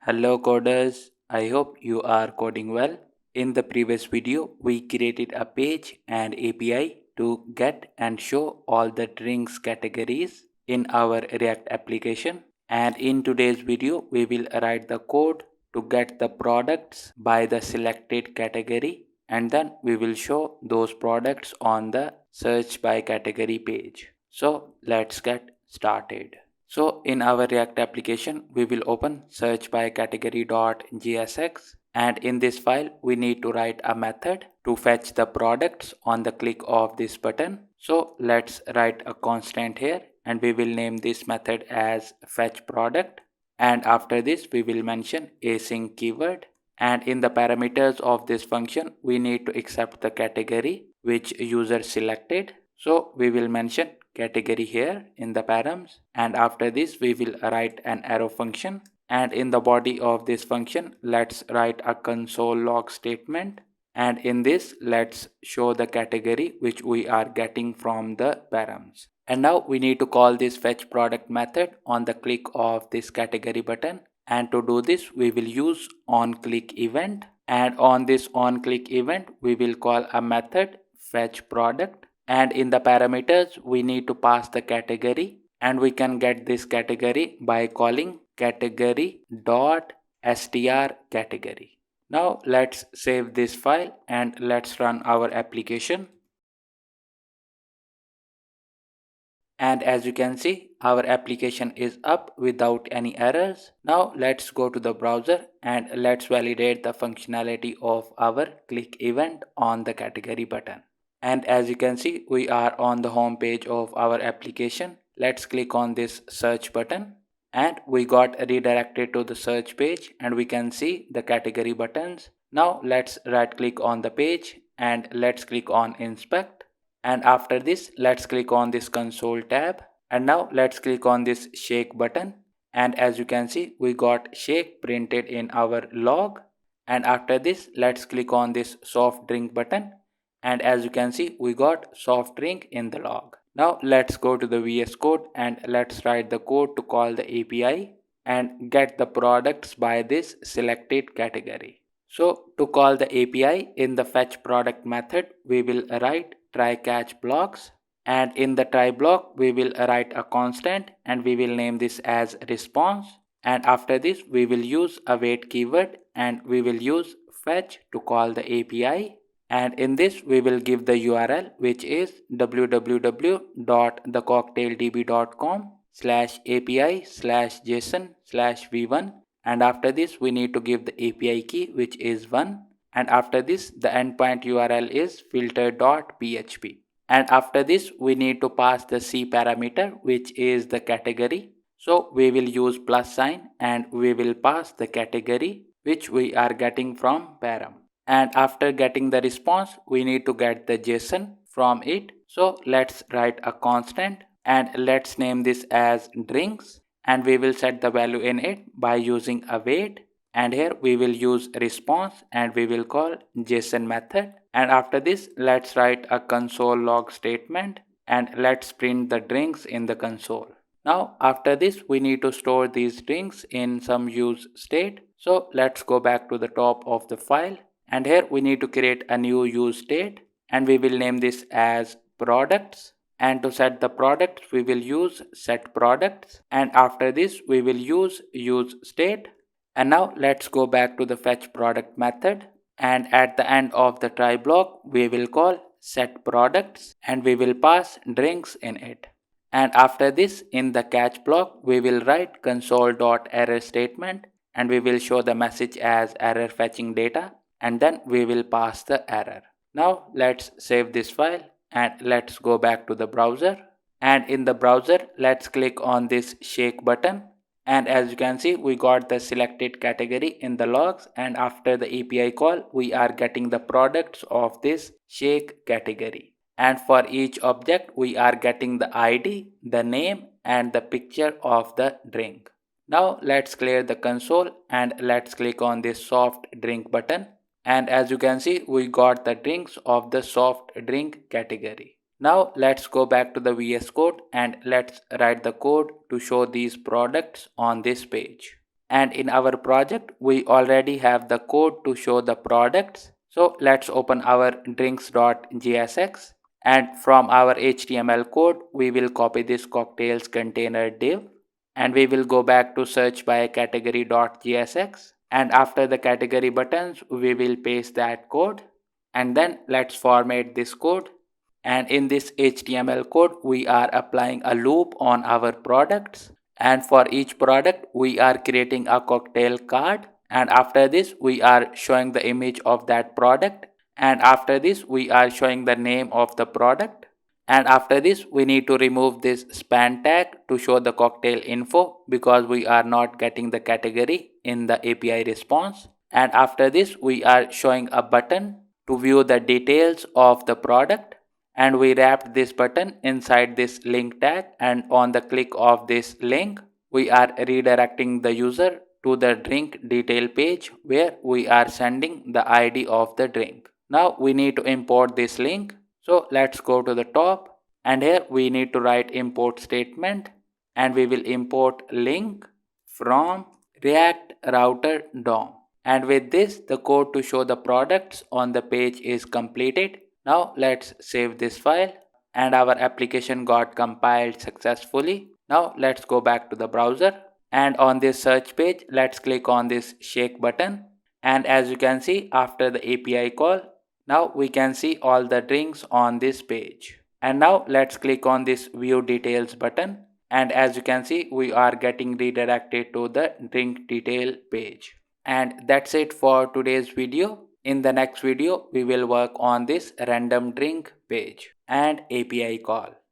Hello coders, I hope you are coding well. In the previous video, we created a page and API to get and show all the drinks categories in our React application. And in today's video, we will write the code to get the products by the selected category, and then we will show those products on the search by category page. So let's get started. So in our React application, we will open search by category.jsx, and in this file, we need to write a method to fetch the products on the click of this button. So let's write a constant here, and we will name this method as fetch product. And after this, we will mention async keyword. And in the parameters of this function, we need to accept the category which user selected. So we will mention category here in the params, and after this we will write an arrow function, and in the body of this function let's write a console log statement, and in this let's show the category which we are getting from the params. And now we need to call this fetch product method on the click of this category button, and to do this we will use on click event, and on this on click event we will call a method fetch product, and in the parameters we need to pass the category, and we can get this category by calling category dot str category. Now let's save this file and let's run our application. And as you can see, our application is up without any errors. Now let's go to the browser and let's validate the functionality of our click event on the category button. And as you can see, we are on the home page of our application. Let's click on this search button, and we got redirected to the search page, and we can see the category buttons. Now let's right click on the page and let's click on inspect, and after this let's click on this console tab, and now let's click on this shake button, and as you can see we got shake printed in our log. And after this let's click on this soft drink button, and as you can see we got soft drink in the log. Now let's go to the VS Code and let's write the code to call the API and get the products by this selected category. So to call the API in the fetch product method, we will write try catch blocks, and in the try block we will write a constant and we will name this as response, and after this we will use await keyword and we will use fetch to call the API, and in this we will give the URL which is www.thecocktaildb.com/api/json/v1, and after this we need to give the API key which is 1, and after this the endpoint URL is filter.php, and after this we need to pass the C parameter which is the category. So we will use plus sign and we will pass the category which we are getting from param, and after getting the response we need to get the JSON from it. So let's write a constant and let's name this as drinks, and we will set the value in it by using await, and here we will use response and we will call JSON method, and after this let's write a console log statement and let's print the drinks in the console. Now after this we need to store these drinks in some use state. So let's go back to the top of the file, and here we need to create a new use state and we will name this as products, and to set the products we will use set products, and after this we will use state. And now let's go back to the fetch product method, and at the end of the try block we will call set products and we will pass drinks in it, and after this in the catch block we will write console.error statement and we will show the message as error fetching data, and then we will pass the error. Now let's save this file and let's go back to the browser, and in the browser let's click on this shake button, and as you can see we got the selected category in the logs, and after the API call we are getting the products of this shake category, and for each object we are getting the ID, the name and the picture of the drink. Now let's clear the console and let's click on this soft drink button, and as you can see we got the drinks of the soft drink category. Now let's go back to the VS Code and let's write the code to show these products on this page. and in our project we already have the code to show the products. So let's open our drinks.jsx, and from our HTML code we will copy this cocktails container div, and we will go back to search by category.jsx, and after the category buttons we will paste that code, and then let's format this code. And in this HTML code we are applying a loop on our products, and for each product we are creating a cocktail card, and after this we are showing the image of that product, and after this we are showing the name of the product, and after this we need to remove this span tag to show the cocktail info because we are not getting the category in the API response, and after this we are showing a button to view the details of the product, and we wrapped this button inside this link tag, and on the click of this link we are redirecting the user to the drink detail page where we are sending the ID of the drink. Now we need to import this link, so let's go to the top, and here we need to write import statement, and we will import link from react router DOM. And with this the code to show the products on the page is completed. Now let's save this file, and our application got compiled successfully. Now let's go back to the browser, and on this search page let's click on this shake button, and as you can see after the API call now we can see all the drinks on this page. And now let's click on this view details button, and as you can see we are getting redirected to the drink detail page. And that's it for today's video. In the next video we will work on this random drink page and API call.